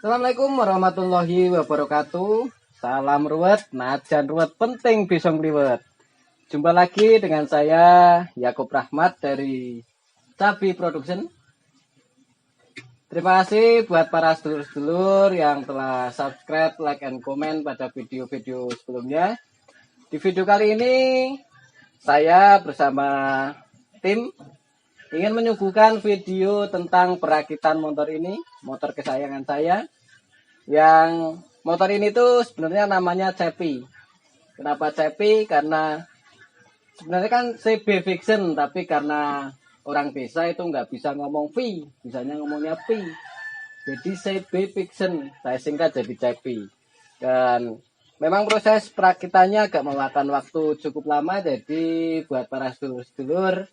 Assalamualaikum warahmatullahi wabarakatuh. Salam ruwet, najan ruwet penting bisa ngliwet. Jumpa lagi dengan saya Yakub Rahmat dari CB Production. Terima kasih buat para sedulur-sedulur yang telah subscribe, like, and comment pada video-video sebelumnya. Di video kali ini saya bersama tim ingin menyuguhkan video tentang perakitan motor ini, motor kesayangan saya. Yang motor ini tuh sebenarnya namanya CB. Kenapa CB? Karena sebenarnya kan CB VIXION, tapi karena orang desa itu nggak bisa ngomong V, bisanya ngomongnya P. Jadi CB VIXION, saya singkat jadi CB. Dan memang proses perakitannya agak memakan waktu cukup lama, jadi buat para sedulur-sedulur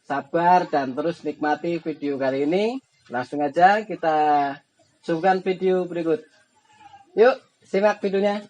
sabar dan terus nikmati video kali ini. Langsung aja kita suguhkan video berikut. Yuk, simak videonya.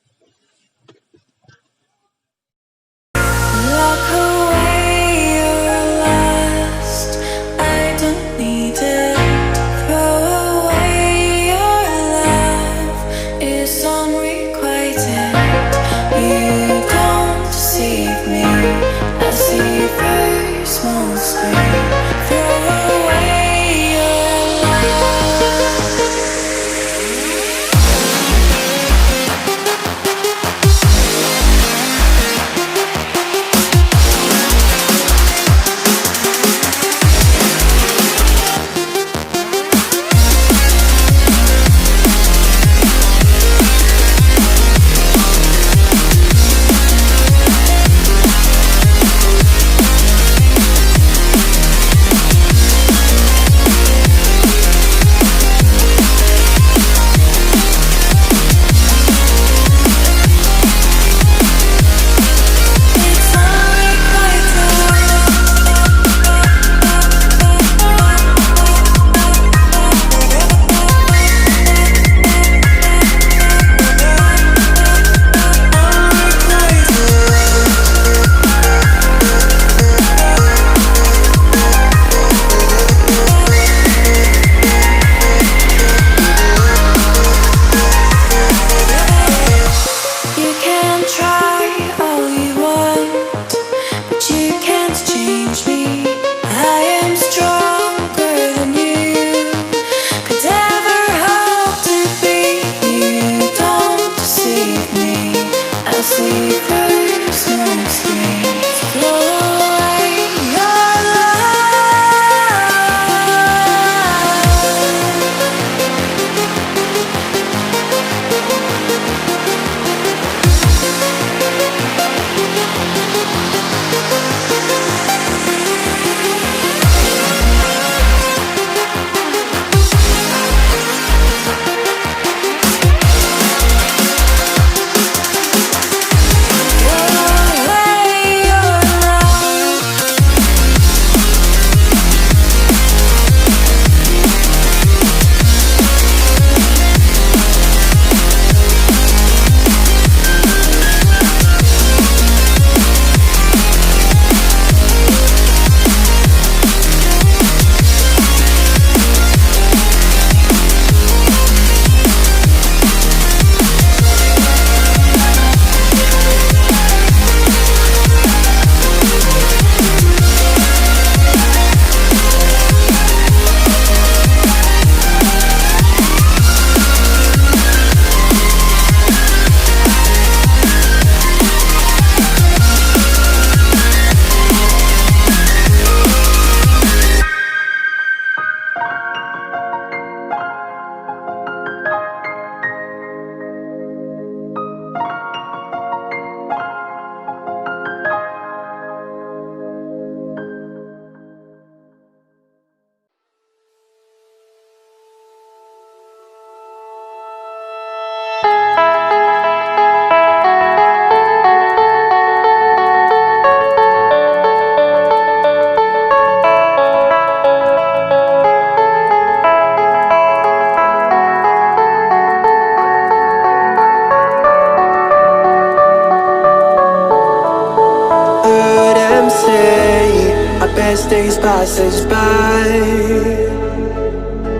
best days pass us by,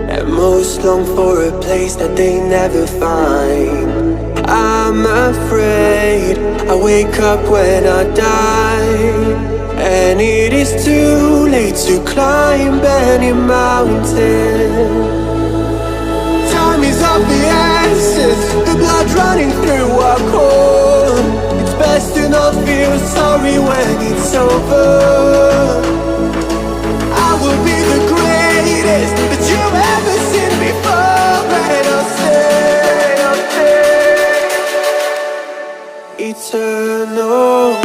and most long for a place that they never find. I'm afraid I wake up when I die, and it is too late to climb any mountain. Time is of the essence, the blood running through our core. It's best to not feel sorry when it's over. I will be the greatest that you've ever seen before, and I'll stay eternal.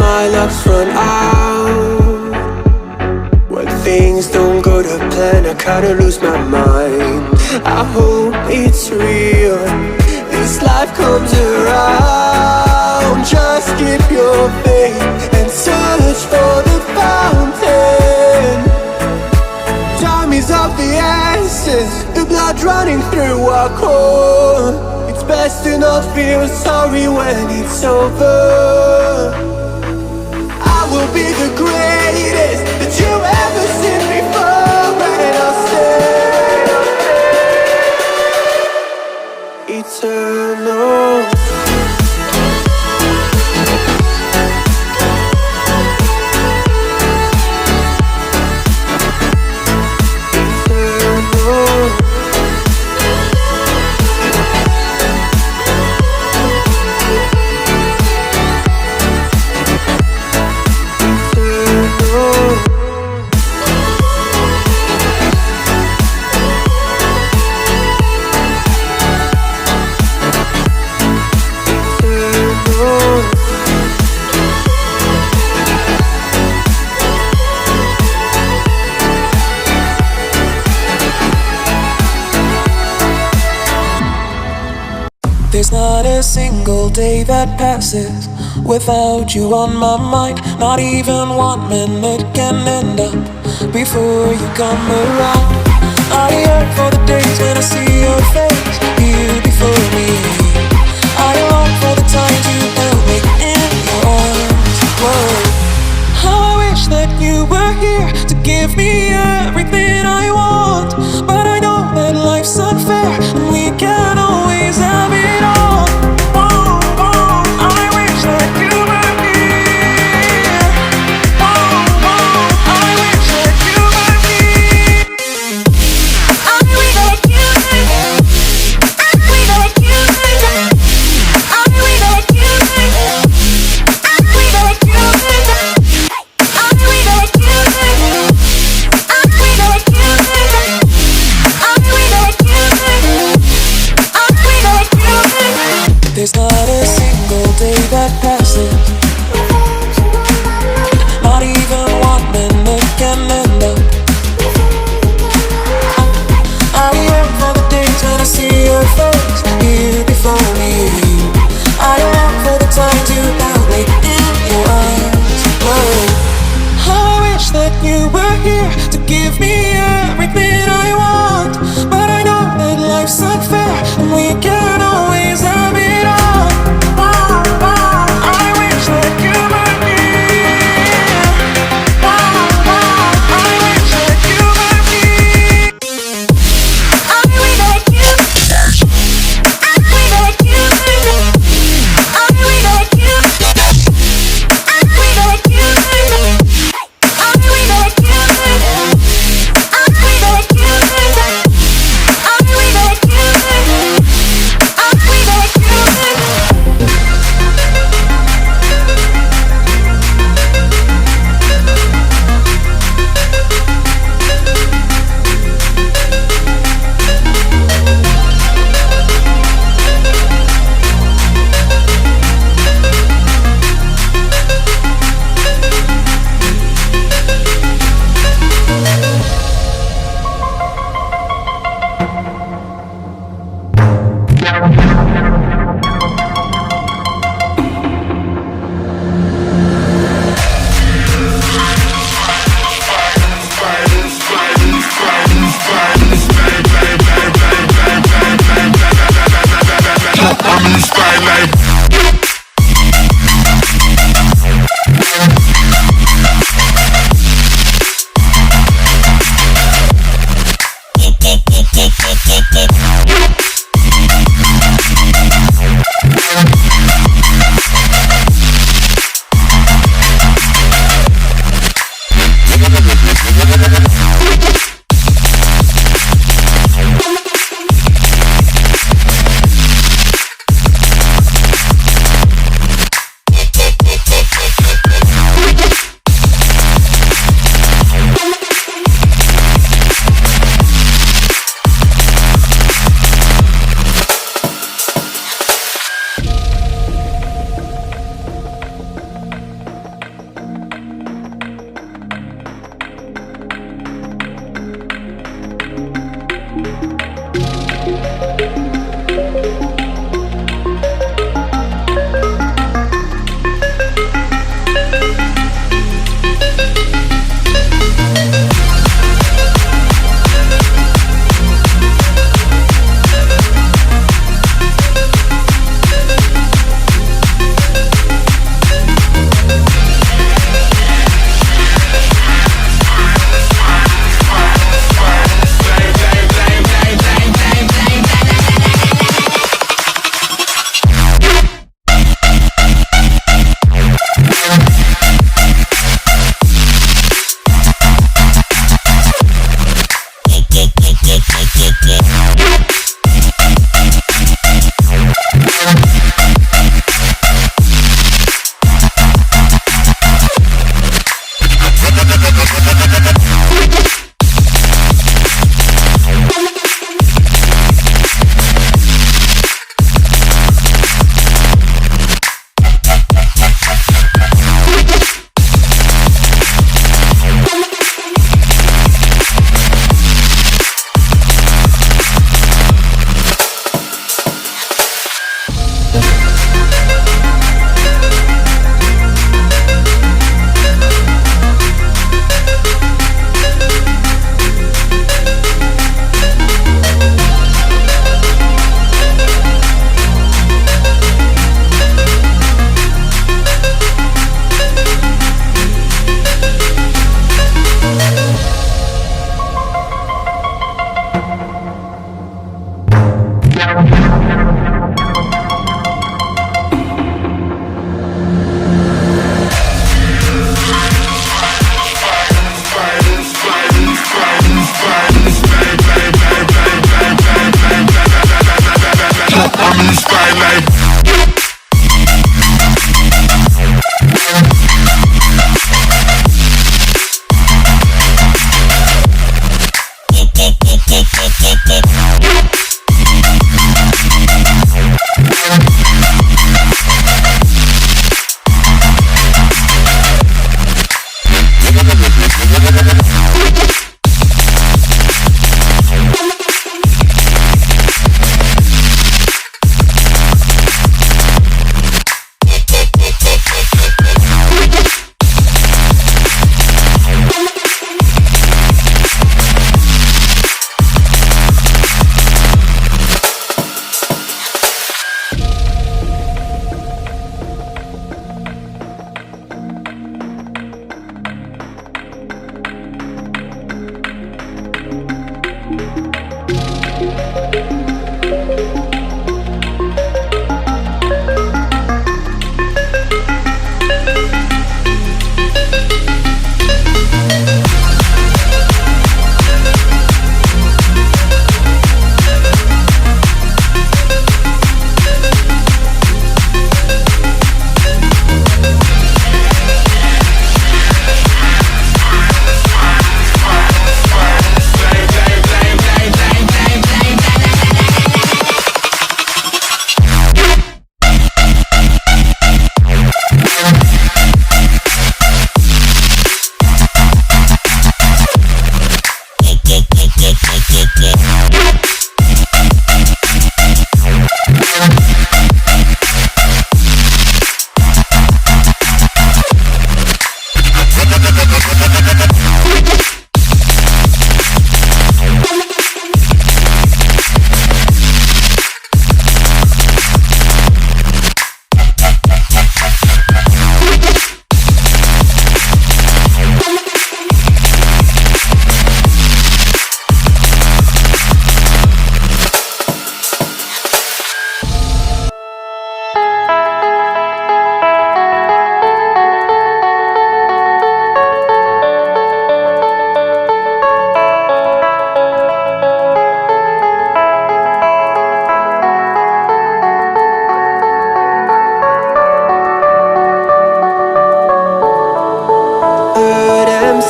My luck's run out. When things don't go to plan, I kinda lose my mind. I hope it's real, this life comes around. Just keep your faith and search for the fountain. Time is of the essence, the blood running through our core. It's best to not feel sorry when it's over. Will be the greatest that you've ever seen before, and I'll stay eternal. There's not a single day that passes without you on my mind. Not even 1 minute can end up before you come around. I yearn for the days when I see your face here before me. I long for the times you held me in your arms. Whoa. How I wish that you were here to give me everything I want. But I know that life's unfair and we can't always have it.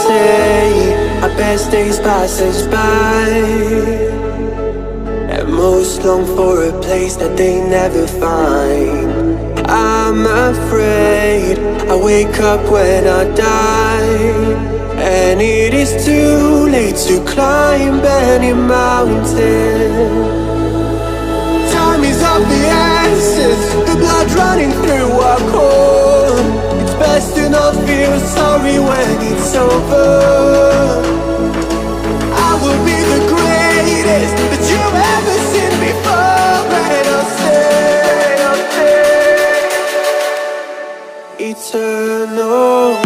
say our best days passes by, and most long for a place that they never find. I'm afraid I wake up when I die, and it is too late to climb any mountain. Time is of the essence, the blood running through our core. It's best to not feel sorry when it's over. I will be the greatest that you've ever seen before, and I'll stay eternal.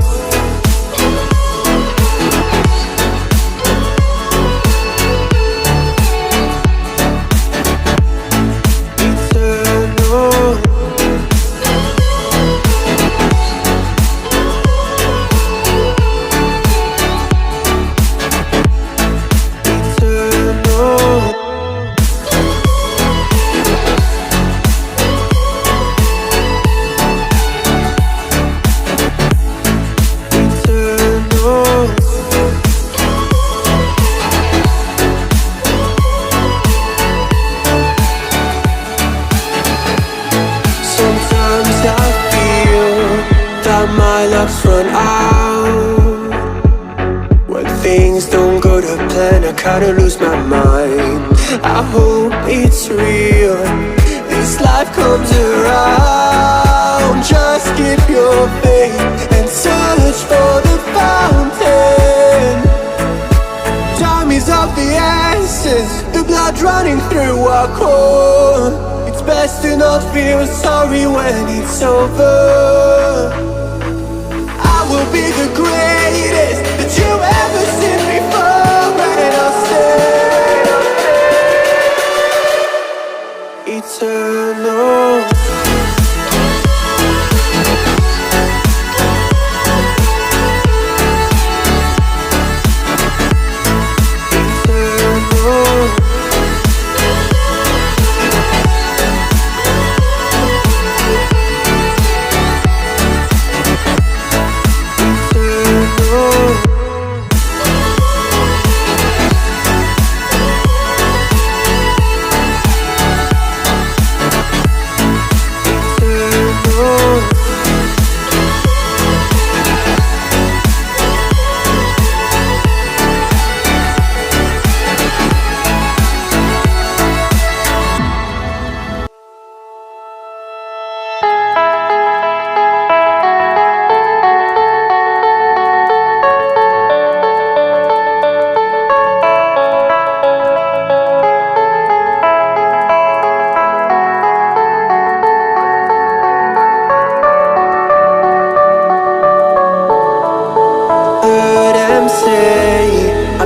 My luck's run out. When things don't go to plan, I kinda lose my mind. I hope it's real, this life comes around. Just keep your faith and search for the fountain. Time is of the essence, the blood running through our core. It's best to not feel sorry when it's over. I will be the greatest that you've ever seen before, and I'll stay eternal.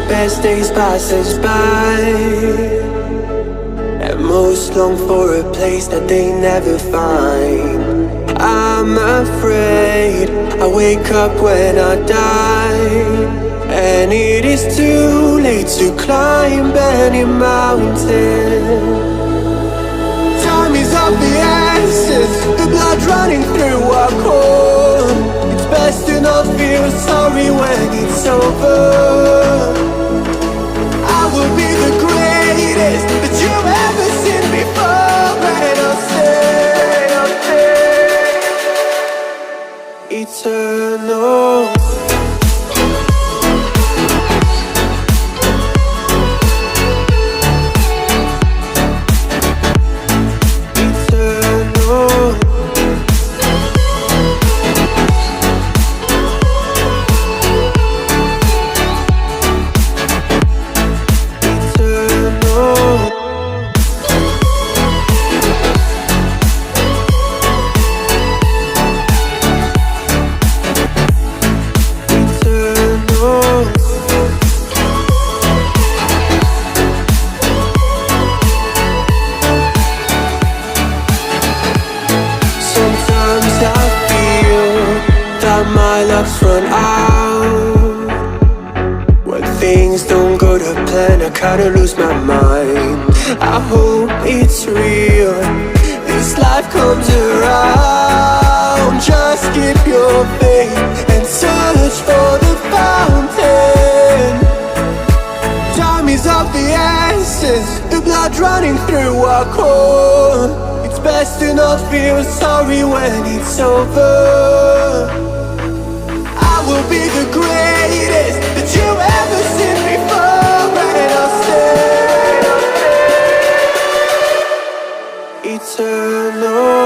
Best days passes by, and most long for a place that they never find. I'm afraid I wake up when I die, and it is too late to climb any mountain. Time is of the essence, the blood running through our core. It's best to not feel sorry when it's over. I will be the greatest that you've ever seen before, and I'll stay eternal. My luck's run out. When things don't go to plan, I kinda lose my mind. I hope it's real, this life comes around. Just keep your faith and search for the fountain. running through our core. It's best to not feel sorry when it's over. I will be the greatest that you ever seen before, and I'll stay eternal.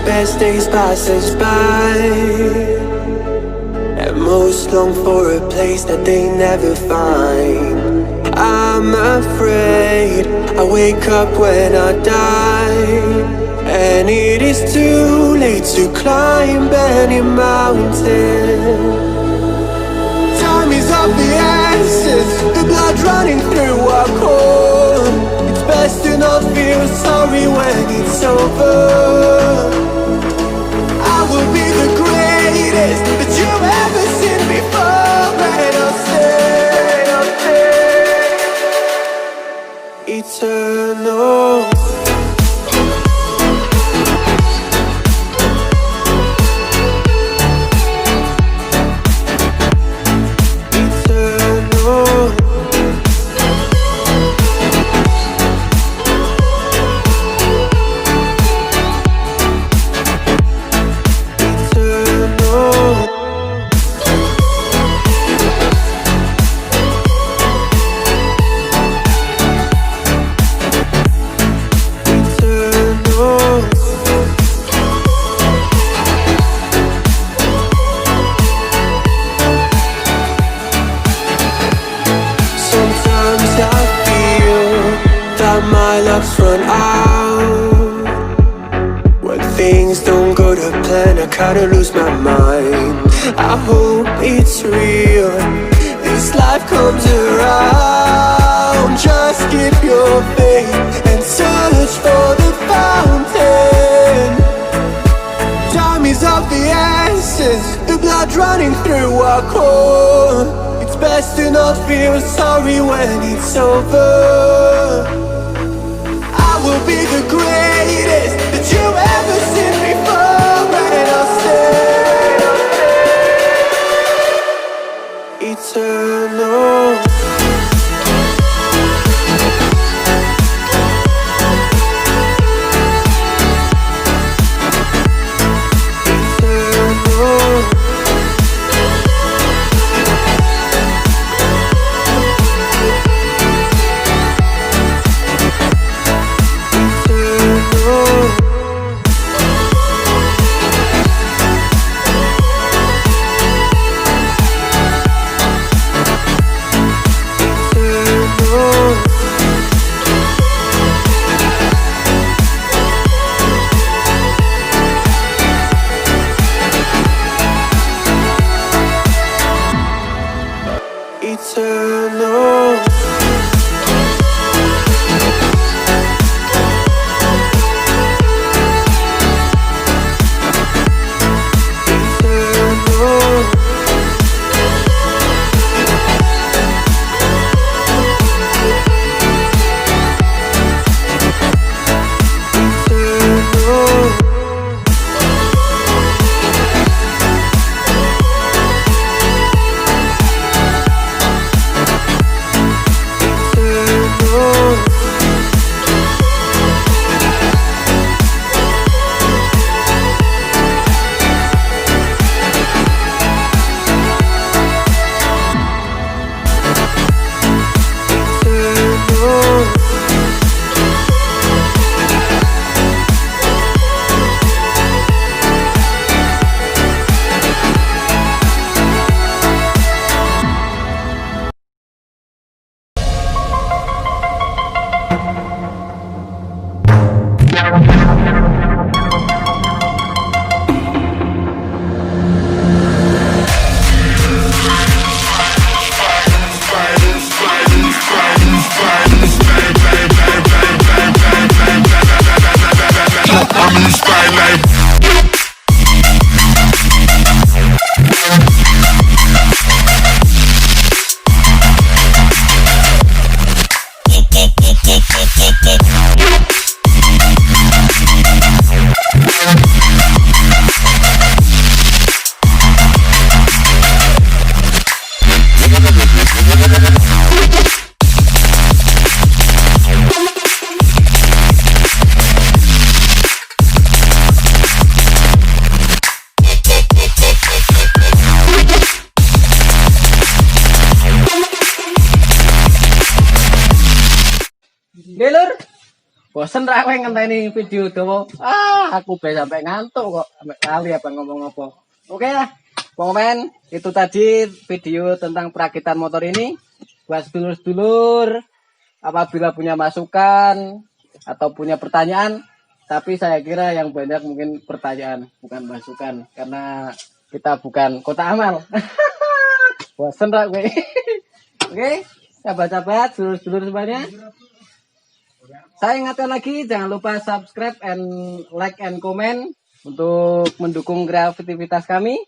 As days passes by, and most long for a place that they never find. I'm afraid I wake up when I die, and it is too late to climb any mountain. Time is of the essence, the blood running through our core. It's best to not feel sorry when it's over. I will be the greatest that you've ever seen before, and I'll stay eternal. My luck's run out. When things don't go to plan, I kinda lose my mind. I hope it's real, this life comes around. Just keep your faith and search for the fountain. Time is of the essence, the blood running through our core. It's best to not feel sorry when it's over. I will be the greatest that you've ever seen before, and I'll stay eternal. Lur, bosen ra kowe ngenteni video dawa. Aku bae sampai ngantuk kok, sampai kali apa ngomong apa. Oke ya, komen itu tadi video tentang perakitan motor ini. Buat sedulur-sedulur, apabila punya masukan atau punya pertanyaan, tapi saya kira yang banyak mungkin pertanyaan bukan masukan, karena kita bukan kota amal. Bosen rak gue. Oke, sahabat-sahabat, sedulur-sedulur semuanya. Saya ingatkan lagi, jangan lupa subscribe and like and comment untuk mendukung kreativitas kami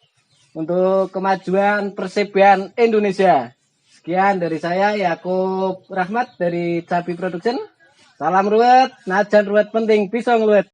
untuk kemajuan persebaya Indonesia. Sekian dari saya, Yakub Rahmat dari CB Production. Salam ruwet, najan ruwet penting, pisau ngeluwet.